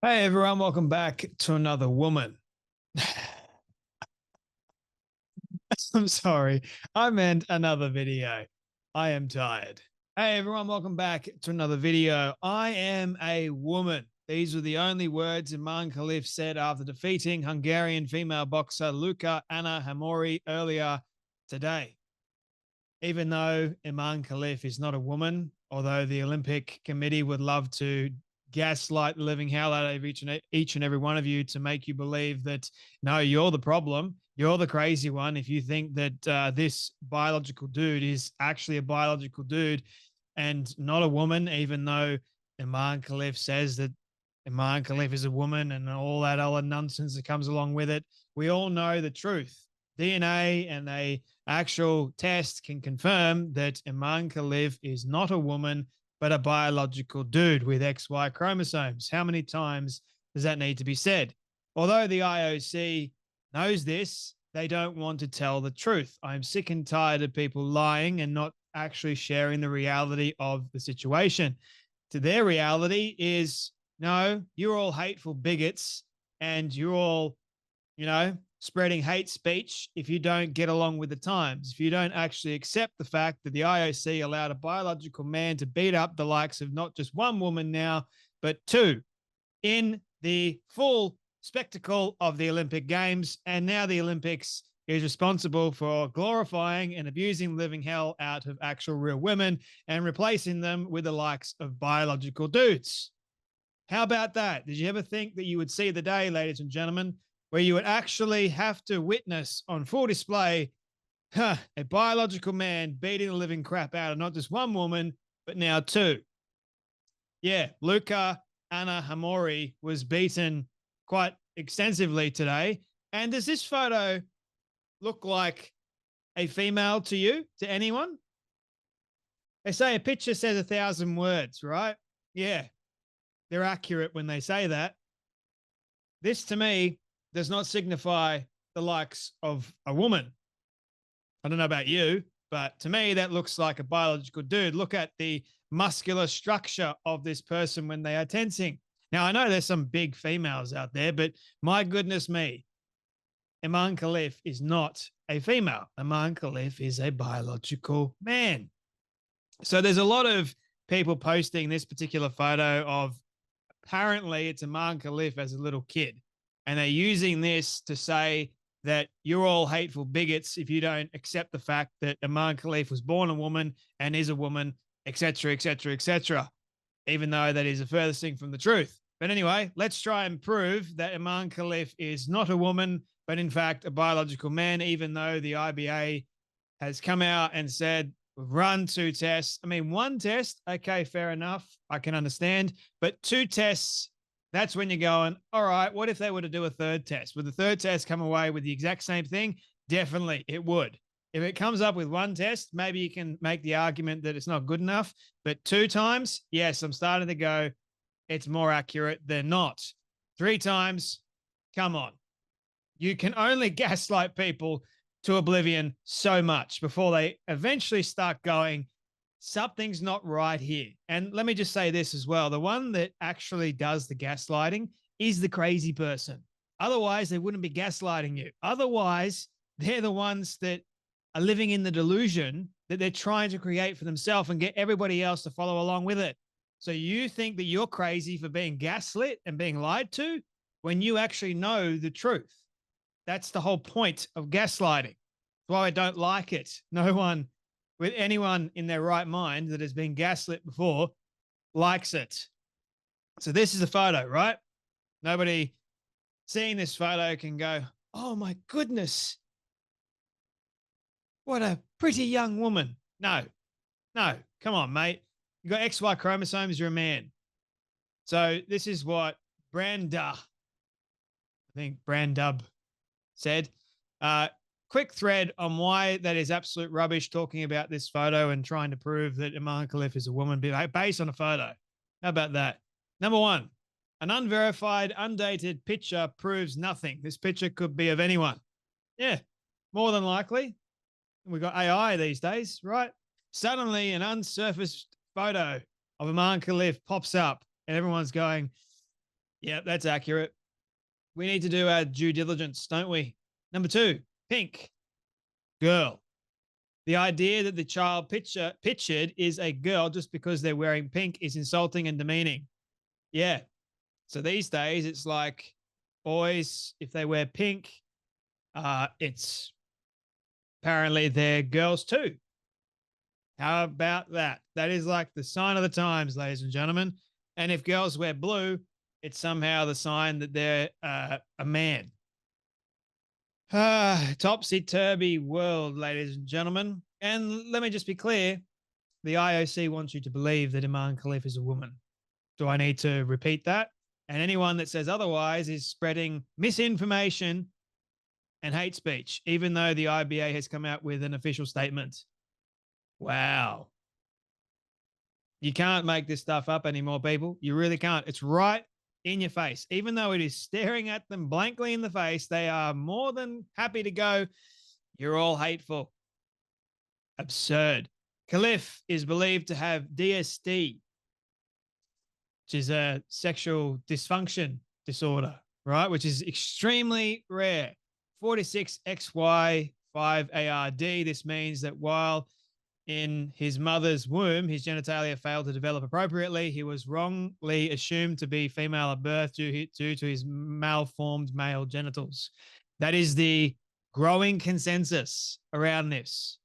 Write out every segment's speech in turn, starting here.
Hey everyone, welcome back to another woman. I'm sorry, I meant another video. I am tired. Hey everyone, welcome back to another video. I am a woman. These were the only words Iman Khalif said after defeating Hungarian female boxer Luca Anna Hamori earlier today. Even though Iman Khalif is not a woman, although the Olympic Committee would love to gaslight the living hell out of each and every one of you to make you believe that, no, you're the problem. You're the crazy one if you think that this biological dude is actually a biological dude and not a woman, even though Iman Khalif says that Iman Khalif is a woman and all that other nonsense that comes along with it. We all know the truth. DNA and a actual test can confirm that Iman Khalif is not a woman, but a biological dude with XY chromosomes. How many times does that need to be said? Although the IOC knows this, they don't want to tell the truth. I'm sick and tired of people lying and not actually sharing the reality of the situation. To their reality is, no, you're all hateful bigots and you're all, spreading hate speech if you don't get along with the times, if you don't actually accept the fact that the IOC allowed a biological man to beat up the likes of not just one woman now, but two in the full spectacle of the Olympic Games. And now the Olympics is responsible for glorifying and abusing the living hell out of actual real women and replacing them with the likes of biological dudes. How about that? Did you ever think that you would see the day, ladies and gentlemen, where you would actually have to witness on full display a biological man beating the living crap out of not just one woman, but now two? Yeah, Luca Anna Hamori was beaten quite extensively today. And does this photo look like a female to you, to anyone? They say a picture says 1,000 words, right? Yeah, they're accurate when they say that. This, to me, does not signify the likes of a woman. I don't know about you, but to me, that looks like a biological dude. Look at the muscular structure of this person when they are tensing. Now, I know there's some big females out there, but my goodness me, Iman Khalif is not a female. Iman Khalif is a biological man. So there's a lot of people posting this particular photo of, apparently it's Iman Khalif as a little kid. And they're using this to say that you're all hateful bigots if you don't accept the fact that Iman Khalif was born a woman and is a woman, etc., etc., etc., even though that is the furthest thing from the truth. But anyway, let's try and prove that Iman Khalif is not a woman, but in fact a biological man, even though the IBA has come out and said, we've run two tests. I mean, one test, okay, fair enough. I can understand. But two tests, that's when you're going, all right, what if they were to do a third test? Would the third test come away with the exact same thing? Definitely, it would. If it comes up with one test, maybe you can make the argument that it's not good enough. But two times, yes, I'm starting to go, it's more accurate than not. Three times, come on. You can only gaslight people to oblivion so much before they eventually start going, something's not right here. And let me just say this as well. The one that actually does the gaslighting is the crazy person. Otherwise, they wouldn't be gaslighting you. Otherwise, they're the ones that are living in the delusion that they're trying to create for themselves and get everybody else to follow along with it. So you think that you're crazy for being gaslit and being lied to when you actually know the truth. That's the whole point of gaslighting. That's why I don't like it. No one with anyone in their right mind that has been gaslit before likes it. So this is a photo, right? Nobody seeing this photo can go, oh my goodness, what a pretty young woman. No, come on, mate. You got XY chromosomes, you're a man. So this is what Brandub said. Quick thread on why that is absolute rubbish, talking about this photo and trying to prove that Iman Khalif is a woman based on a photo. How about that? Number one, an unverified, undated picture proves nothing. This picture could be of anyone. Yeah, more than likely. We've got AI these days, right? Suddenly an unsurfaced photo of Iman Khalif pops up and everyone's going, Yeah, that's accurate. We need to do our due diligence, don't we? Number 2, pink, girl. The idea that the child pictured is a girl just because they're wearing pink is insulting and demeaning. Yeah. So these days, it's like boys, if they wear pink, it's apparently they're girls too. How about that? That is like the sign of the times, ladies and gentlemen. And if girls wear blue, it's somehow the sign that they're a man. Topsy-turvy world, ladies and gentlemen. And let me just be clear, the IOC wants you to believe that Iman Khalif is a woman. Do I need to repeat that? And anyone that says otherwise is spreading misinformation and hate speech, even though the IBA has come out with an official statement. Wow. You can't make this stuff up anymore, people. You really can't. It's right in your face. Even though it is staring at them blankly in the face, they are more than happy to go, you're all hateful. Absurd. Khalif is believed to have DSD, which is a sexual dysfunction disorder, right? Which is extremely rare. 46XY5ARD. This means that while in his mother's womb, his genitalia failed to develop appropriately. He was wrongly assumed to be female at birth due to his malformed male genitals. That is the growing consensus around this.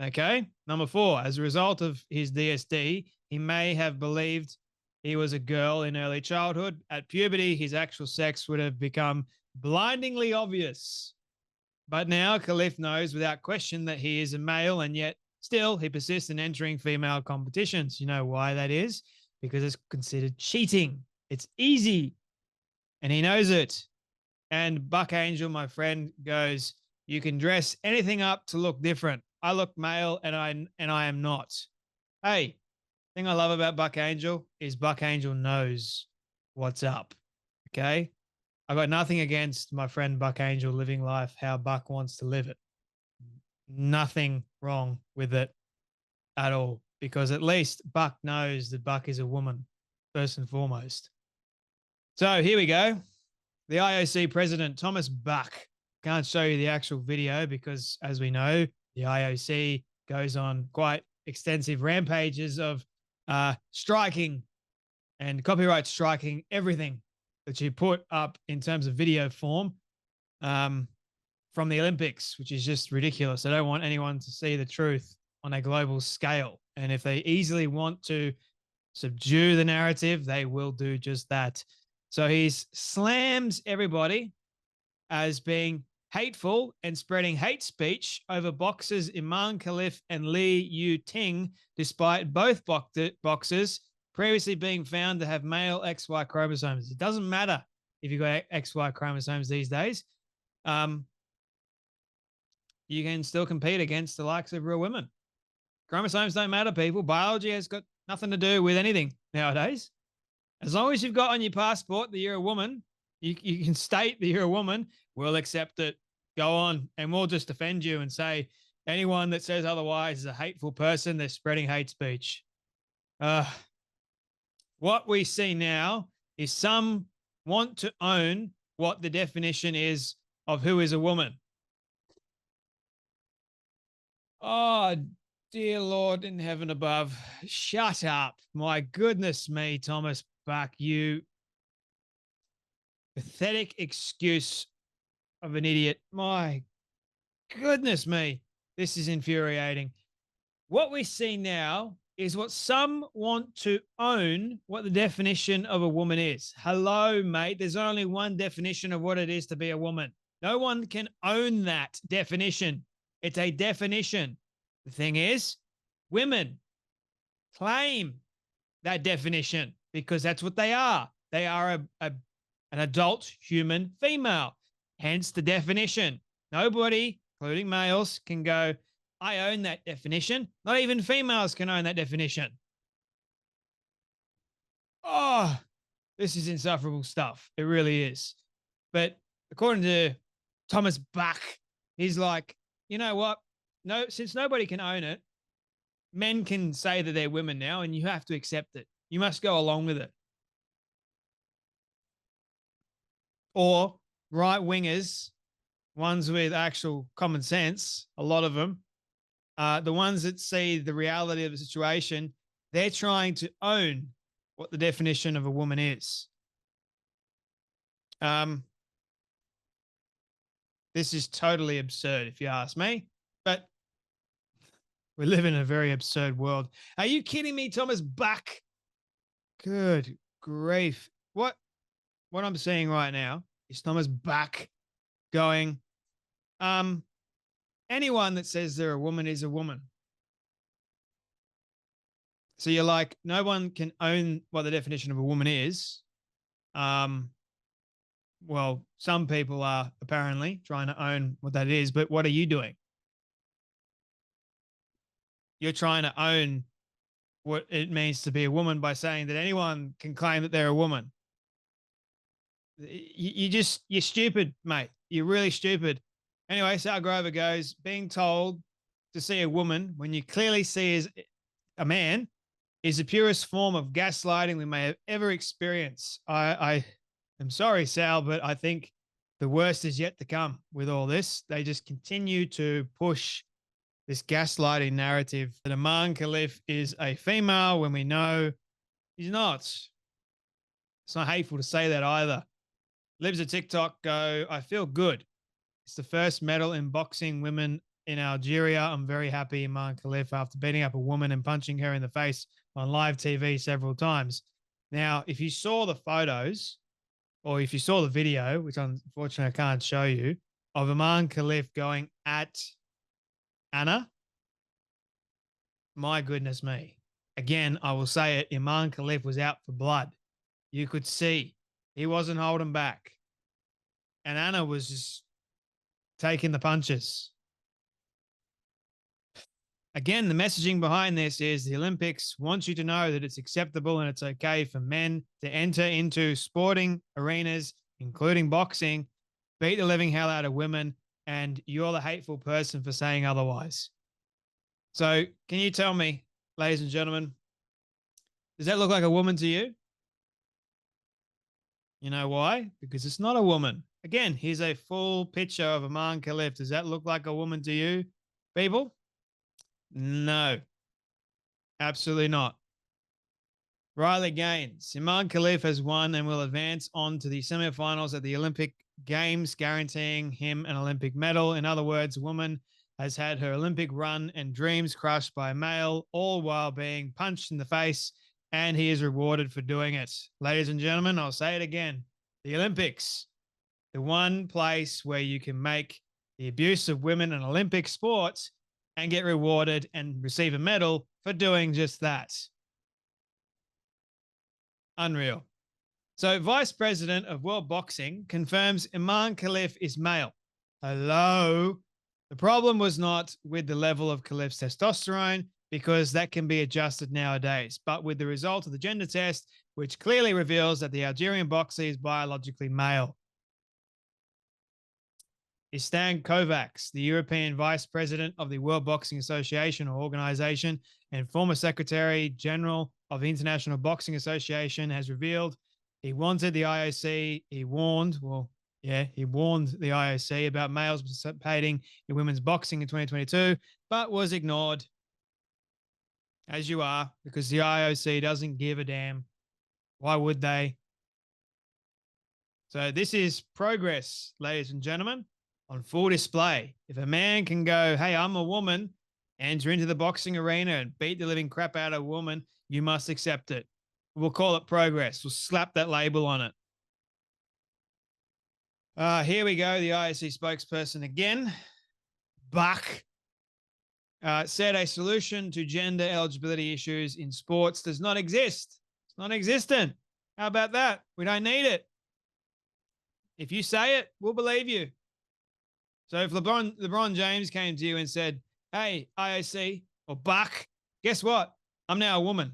Okay. Number 4, as a result of his DSD, he may have believed he was a girl in early childhood. At puberty, his actual sex would have become blindingly obvious. But now Khalif knows without question that he is a male, and yet still he persists in entering female competitions. You know why that is? Because it's considered cheating. It's easy. And he knows it. And Buck Angel, my friend, goes, you can dress anything up to look different. I look male and I am not. Hey, thing I love about Buck Angel is Buck Angel knows what's up. Okay? I got nothing against my friend Buck Angel living life how Buck wants to live it. Nothing wrong with it at all, because at least Buck knows that Buck is a woman, first and foremost. So here we go. The IOC president, Thomas Buck. Can't show you the actual video because, as we know, the IOC goes on quite extensive rampages of striking and copyright striking everything that you put up in terms of video form from the Olympics, which is just ridiculous. They don't want anyone to see the truth on a global scale. And if they easily want to subdue the narrative, they will do just that. So he slams everybody as being hateful and spreading hate speech over boxers Iman Khalif and Li Yu Ting, despite both boxers previously being found to have male XY chromosomes. It doesn't matter if you've got XY chromosomes these days. You can still compete against the likes of real women. Chromosomes don't matter, people. Biology has got nothing to do with anything nowadays. As long as you've got on your passport that you're a woman, you can state that you're a woman, we'll accept it. Go on, and we'll just defend you and say anyone that says otherwise is a hateful person. They're spreading hate speech. What we see now is some want to own what the definition is of who is a woman. Oh, dear Lord in heaven above. Shut up. My goodness me, Thomas Buck, you pathetic excuse of an idiot. My goodness me. This is infuriating. What we see now is what some want to own what the definition of a woman is. Hello, mate. There's only one definition of what it is to be a woman. No one can own that definition. It's a definition. The thing is, women claim that definition because that's what they are. They are an adult human female, hence the definition. Nobody, including males, can go, I own that definition. Not even females can own that definition. Oh, this is insufferable stuff. It really is. But according to Thomas Buck, he's like, you know what? No, since nobody can own it, men can say that they're women now, and you have to accept it. You must go along with it. or right wingers, ones with actual common sense, a lot of them, the ones that see the reality of the situation, they're trying to own what the definition of a woman is. This is totally absurd, if you ask me. But we live in a very absurd world. Are you kidding me, Thomas Buck? Good grief. What I'm seeing right now is Thomas Buck going, anyone that says they're a woman is a woman. So you're like, no one can own what the definition of a woman is. Well, some people are apparently trying to own what that is, but what are you doing? You're trying to own what it means to be a woman by saying that anyone can claim that they're a woman. You're stupid, mate. You're really stupid. Anyway, Sal Grover goes, being told to see a woman when you clearly see as a man is the purest form of gaslighting we may have ever experienced. I am sorry, Sal, but I think the worst is yet to come with all this. They just continue to push this gaslighting narrative that Aman Khalif is a female when we know he's not. It's not hateful to say that either. Libs of TikTok go, I feel good. It's the first medal in boxing women in Algeria. I'm very happy, Aman Khalif, after beating up a woman and punching her in the face on live TV several times. Now, if you saw the photos or if you saw the video, which unfortunately I can't show you, of Aman Khalif going at Anna, my goodness me. Again, I will say it, Aman Khalif was out for blood. You could see he wasn't holding back. And Anna was just taking the punches. Again, the messaging behind this is the Olympics wants you to know that it's acceptable and it's okay for men to enter into sporting arenas, including boxing, beat the living hell out of women, and you're the hateful person for saying otherwise. So can you tell me, ladies and gentlemen, does that look like a woman to you? You know why? Because it's not a woman. Again, here's a full picture of Aman Khalif. Does that look like a woman to you, people? No, absolutely not. Riley Gaines. Aman Khalif has won and will advance on to the semifinals at the Olympic Games, guaranteeing him an Olympic medal. In other words, a woman has had her Olympic run and dreams crushed by a male, all while being punched in the face, and he is rewarded for doing it. Ladies and gentlemen, I'll say it again. The Olympics, the one place where you can make the abuse of women an Olympic sport and get rewarded and receive a medal for doing just that. Unreal. So, Vice President of World Boxing confirms Aman Khalif is male. Hello. The problem was not with the level of Khalif's testosterone, because that can be adjusted nowadays, but with the result of the gender test, which clearly reveals that the Algerian boxer is biologically male. Stan Kovacs, the European Vice President of the World Boxing Association or organization and former Secretary General of the International Boxing Association, has revealed he wanted the IOC, he warned the IOC about males participating in women's boxing in 2022, but was ignored, as you are, because the IOC doesn't give a damn. Why would they? So this is progress, ladies and gentlemen, on full display. If a man can go, hey, I'm a woman, enter into the boxing arena and beat the living crap out of a woman, you must accept it. We'll call it progress. We'll slap that label on it. Here we go. The IOC spokesperson again, Buck, said a solution to gender eligibility issues in sports does not exist. It's non-existent. How about that? We don't need it. If you say it, we'll believe you. So if LeBron James came to you and said, hey, IOC or Buck, guess what? I'm now a woman.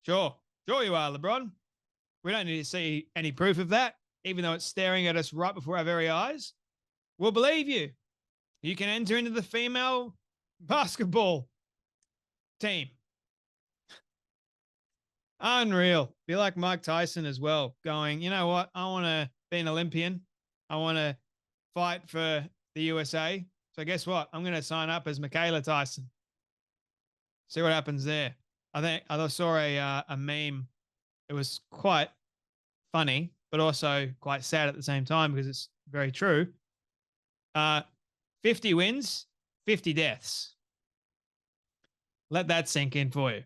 Sure you are, LeBron. We don't need to see any proof of that, even though it's staring at us right before our very eyes. We'll believe you. You can enter into the female basketball team. Unreal. Be like Mike Tyson as well, going, you know what? I want to be an Olympian. I want to fight for the USA. So guess what? I'm going to sign up as Michaela Tyson. See what happens there. I think I saw a meme. It was quite funny, but also quite sad at the same time because it's very true. Uh, 50 wins, 50 deaths. Let that sink in for you.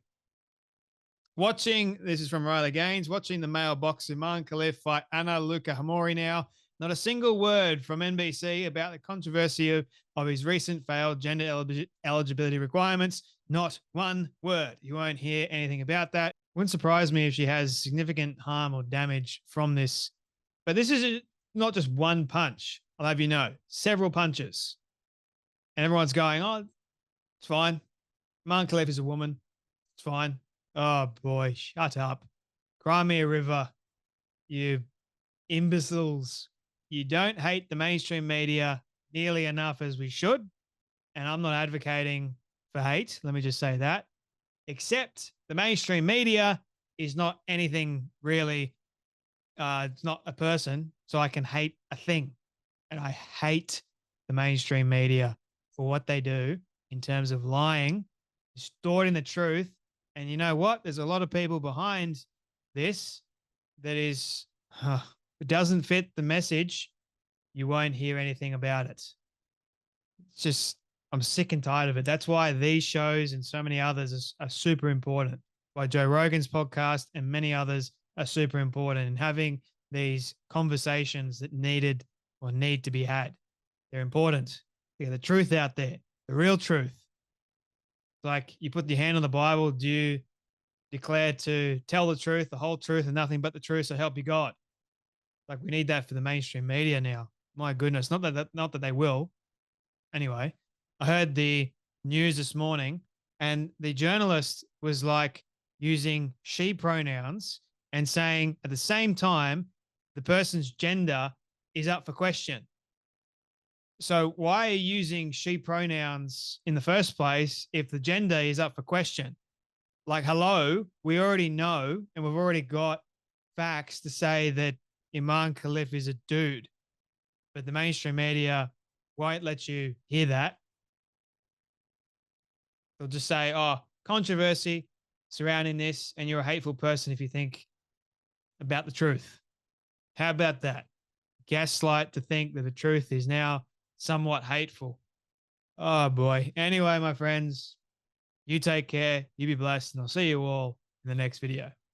This is from Riley Gaines, watching the male boxer Iman Khalif fight Anna Luka Hamori now. Not a single word from NBC about the controversy of his recent failed gender eligibility requirements. Not one word. You won't hear anything about that. Wouldn't surprise me if she has significant harm or damage from this. But this is not just one punch. I'll have you know, several punches. And everyone's going, oh, it's fine. Iman Khalif is a woman. It's fine. Oh, boy, shut up. Cry me a river, you imbeciles. You don't hate the mainstream media nearly enough as we should. And I'm not advocating for hate. Let me just say that. Except the mainstream media is not anything really. It's not a person. So I can hate a thing. And I hate the mainstream media for what they do in terms of lying, distorting the truth. And you know what? There's a lot of people behind this that is, it doesn't fit the message. You won't hear anything about it. It's just, I'm sick and tired of it. That's why these shows and so many others are super important. Why Joe Rogan's podcast and many others are super important in having these conversations that need to be had. They're important. To get the truth out there, the real truth. Like you put your hand on the Bible, do you declare to tell the truth, the whole truth, and nothing but the truth, so help you God? Like we need that for the mainstream media now. My goodness, not that they will. Anyway, I heard the news this morning, and the journalist was like using she pronouns and saying at the same time the person's gender is up for question. So why are you using she pronouns in the first place if the gender is up for question? Like, hello, we already know and we've already got facts to say that Iman Khalif is a dude, but the mainstream media won't let you hear that. They'll just say, oh, controversy surrounding this, and you're a hateful person if you think about the truth. How about that? Gaslight to think that the truth is now somewhat hateful. Oh, boy. Anyway, my friends, you take care. You be blessed, and I'll see you all in the next video.